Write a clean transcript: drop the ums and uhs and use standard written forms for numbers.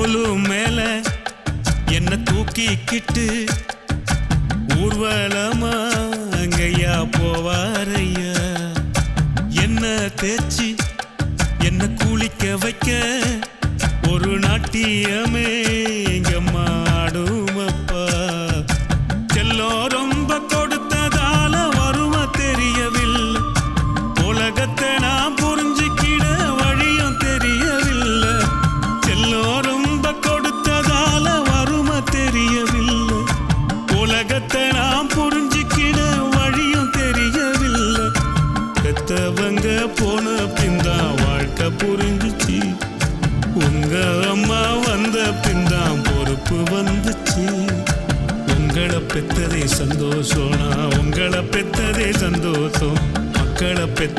தோலு மேல என்ன தூக்கிக்கிட்டு ஊர்வலமா அங்கையா போவாரையா. என்ன தேச்சி என்ன குளிக்க வைக்க ஒரு நாட்டியமே இங்க மாடுமப்பா. செல்லம் ரொம்ப கொடுத்ததால வருமா தெரியவில்லை, உலகத்தை நான் புரிஞ்சுக்கிட வழியும் தெரியவில்லை. செல்லம் ரொம்ப கொடுத்ததால வருமா தெரியவில்லை, உலகத்தை நான் புரிஞ்சுக்கிட வழியும் தெரியவில்லை. பெத்தவங்க போன பின்தான் வாழ்க்கை புரிஞ்சுச்சு, உங்க அம்மா வந்த பின்தான் பொறுப்பு வந்துச்சு. உங்களை பெத்ததே சந்தோஷம், நான் உங்களை பெத்ததே சந்தோஷம். மக்களை பெத்த